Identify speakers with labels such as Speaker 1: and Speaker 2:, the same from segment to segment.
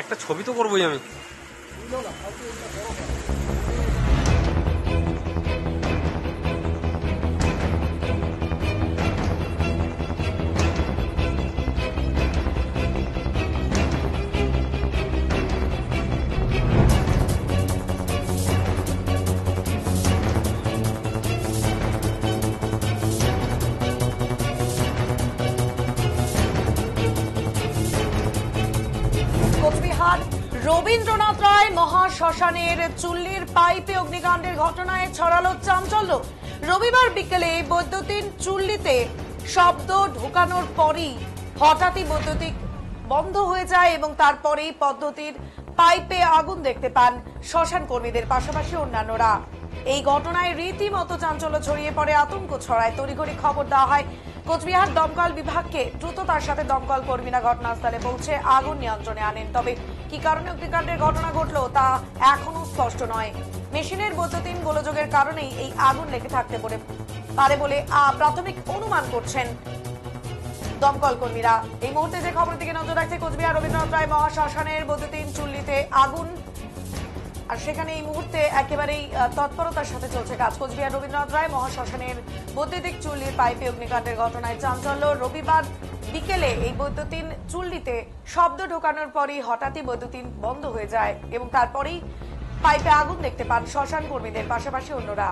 Speaker 1: একটা ছবি তো করবোই আমি।
Speaker 2: কোচবিহার রবীন্দ্রনাথ রায় মহাশ্মশানের চুল্লির পাইপে অগ্নিকাণ্ডের ঘটনায় ছড়ালো চাঞ্চল্য। রবিবার বিকেলে বৈদ্যুতিন চুল্লিতে শব্দ ঢোকানোর পরই হঠাৎই বৈদ্যুতিক বন্ধ হয়ে যায় এবং তারপরেই পদ্ধতির পাইপে আগুন দেখতে পান শ্মশান কর্মীদের পাশাপাশি অন্যান্যরা। এই ঘটনায় রীতিমতো চাঞ্চল্য ছড়িয়ে পড়ে, আতঙ্ক ছড়ায়। তড়িঘড়ি খবর দেওয়া হয় কোচবিহার দমকল বিভাগকে। দ্রুততার সাথে দমকল কর্মীরা ঘটনাস্থলে পৌঁছে আগুন নিয়ন্ত্রণে আনেন। তবে কি কারণে অগ্নিকাণ্ডের ঘটনা ঘটলো তা এখনো স্পষ্ট নয়। মেশিনের বৈদ্যুতিন গোলযোগের কারণেই এই আগুন লেগে থাকতে পারে বলে প্রাথমিক অনুমান করছেন দমকল কর্মীরা। এই মুহূর্তে যে খবরের দিকে নজর রাখছে কোচবিহার রবীন্দ্রনাথ রায় মহাশ্মশানের বৈদ্যুতিন চুল্লিতে আগুন, আর সেখানে এই মুহূর্তে একেবারেই তৎপরতার সাথে চলছে কাজ। কোচবিহার রবীন্দ্রনাথ রায় মহাশ্মশানের বৈদ্যুতিক চুল্লির পাইপে অগ্নিকাণ্ডের ঘটনায় চাঞ্চল্য। রবিবার বিকেলে এই বৈদ্যুতিন চুল্লিতে শব্দ ঢোকানোর পরই হঠাৎই বৈদ্যুতিন বন্ধ হয়ে যায় এবং তারপরেই পাইপে আগুন দেখতে পান শ্মশান কর্মীদের পাশাপাশি অন্যরা।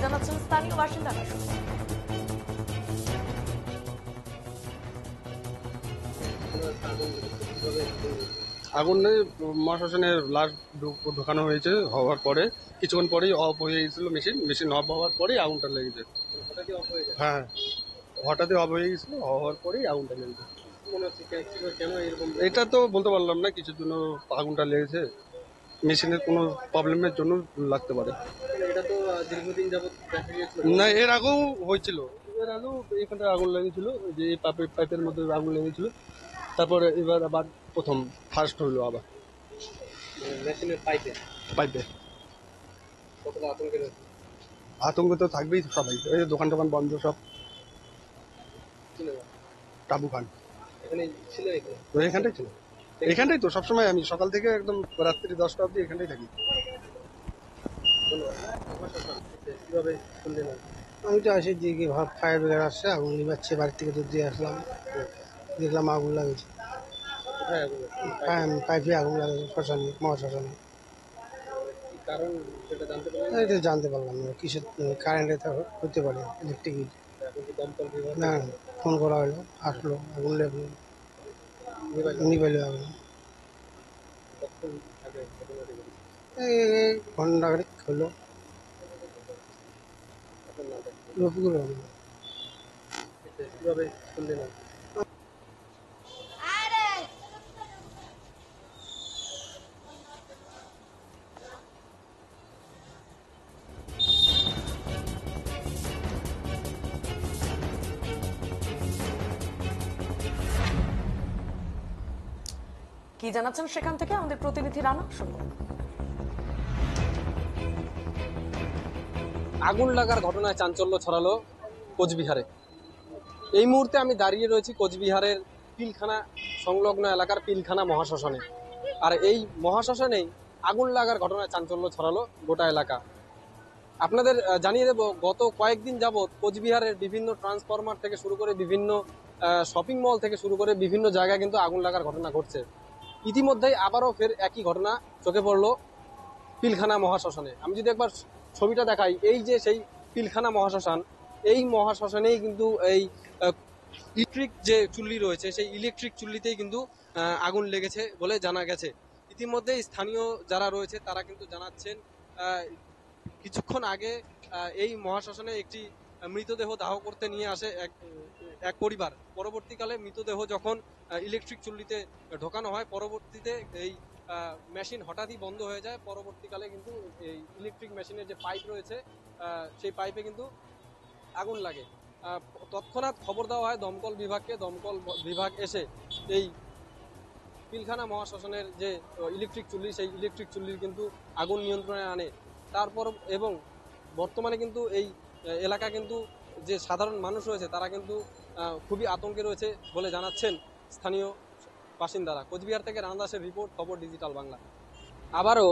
Speaker 2: জানাচ্ছেন স্থানীয় বাসিন্দারা।
Speaker 3: আগুনে মহাশ্মশানে লাশ ঢোকানো হয়েছে, হওয়ার পরে কিছুক্ষণ পরেই অফ হয়ে গেছিল মেশিন অফ হওয়ার পরেই আগুনটা লেগেছে। হ্যাঁ, হঠাৎই অফ হয়ে গেছিল, হওয়ার পরেই আগুনটা লেগেছে। এটা তো বলতে পারলাম না, কিছুর জন্য আগুনটা লেগেছে, মেশিনের কোনো প্রবলেমের জন্য লাগতে পারে।
Speaker 4: এটা তো দীর্ঘদিন যাবত দেখা গিয়েছিল
Speaker 3: না, এর আগেও হয়েছিল, এর আগেও এখানটা আগুন লেগেছিল, যে পাইপের মধ্যে আগুন লেগেছিল, তারপরে এবার আবার প্রথম ফার্স্ট হইলো আবার
Speaker 4: মেশিনের পাইপে। কতটা আতঙ্কের?
Speaker 3: আতঙ্ক তো থাকবেই সবাই, এই দোকান টোকান বন্ধ সব। টাবু খান
Speaker 4: এখানে ছিলেন?
Speaker 3: এখানটাই ছিল, এখানটাই তো সবসময়, আমি সকাল থেকে একদম রাত্রি 10টা অবধি এখানটাই থাকি।
Speaker 4: কিভাবে শুনলেন?
Speaker 5: আমি তো আসি দিকে ফায়ার ব্রিগেড আসছে, আগুন নিবাচ্ছে, বাড়ি থেকে দুধ দিয়ে আসলাম, দেখলাম আগুন লাগেছে।
Speaker 4: কোথায় আগুন?
Speaker 5: পাইপে আগুন লাগেছে শ্মশানে, মহাশ্মশানে।
Speaker 4: কারণ সেটা জানতে পারলেন?
Speaker 5: এটা জানতে পারলাম না, কিসের কারেন্টে হতে পারে, ইলেকট্রিক।
Speaker 4: এখন কি দমকল বিভাগ
Speaker 5: না, ফোন করা হলো, আসলো, আগুন লেগে নিবাইল আগুন।
Speaker 4: কখন আগে ঘটনাটি ঘটেছে?
Speaker 5: এই ঘন্টা হলো।
Speaker 4: আপনার নামটা কি?
Speaker 5: রফিকুর রহমান।
Speaker 4: কিভাবে শুনলেন?
Speaker 2: কি জানাচ্ছেন সেখান থেকে আমাদের প্রতিনিধি রানা, শুনবো।
Speaker 6: আগুন লাগার ঘটনায় চাঞ্চল্য ছড়ালো কোচবিহারে। এই মুহূর্তে আমি দাঁড়িয়ে রয়েছি কোচবিহারের পিলখানা সংলগ্ন এলাকার পিলখানা মহাশ্মশানে। আর এই মহাশ্মশানেই আগুন লাগার ঘটনায় চাঞ্চল্য ছড়ালো গোটা এলাকা। আপনাদের জানিয়ে দেব, গত কয়েকদিন যাবৎ কোচবিহারের বিভিন্ন ট্রান্সফরমার থেকে শুরু করে বিভিন্ন শপিং মল থেকে শুরু করে বিভিন্ন জায়গায় কিন্তু আগুন লাগার ঘটনা ঘটছে। ইতিমধ্যেই আবারও ফের একই ঘটনা চোখে পড়ল পিলখানা মহাশ্মশানে। আমি যদি একবার ছবিটা দেখাই, এই যে সেই পিলখানা মহাশ্মশান, এই মহাশ্মশানেই কিন্তু এই ইলেকট্রিক যে চুল্লি রয়েছে সেই ইলেকট্রিক চুল্লিতেই কিন্তু আগুন লেগেছে বলে জানা গেছে। ইতিমধ্যে স্থানীয় যারা রয়েছে তারা কিন্তু জানাচ্ছেন কিছুক্ষণ আগে এই মহাশ্মশানে একটি মৃতদেহ দাহ করতে নিয়ে আসে এক পরিবার। পরবর্তীকালে মৃতদেহ যখন ইলেকট্রিক চুল্লিতে ঢোকানো হয়, পরবর্তীতে এই মেশিন হঠাৎই বন্ধ হয়ে যায়। পরবর্তীকালে কিন্তু এই ইলেকট্রিক মেশিনের যে পাইপ রয়েছে সেই পাইপে কিন্তু আগুন লাগে। তৎক্ষণাৎ খবর দেওয়া হয় দমকল বিভাগকে। দমকল বিভাগ এসে এই পিলখানা মহাশ্মশানের যে ইলেকট্রিক চুল্লি সেই ইলেকট্রিক চুল্লির কিন্তু আগুন নিয়ন্ত্রণে আনে। তারপর এবং বর্তমানে কিন্তু এই এলাকা কিন্তু যে সাধারণ মানুষ রয়েছে তারা কিন্তু খুবই আতঙ্কে রয়েছে বলে জানাচ্ছেন স্থানীয় বাসিন্দারা। কোচবিহার থেকে রামদাসের রিপোর্ট, খবর ডিজিটাল বাংলা। আবারও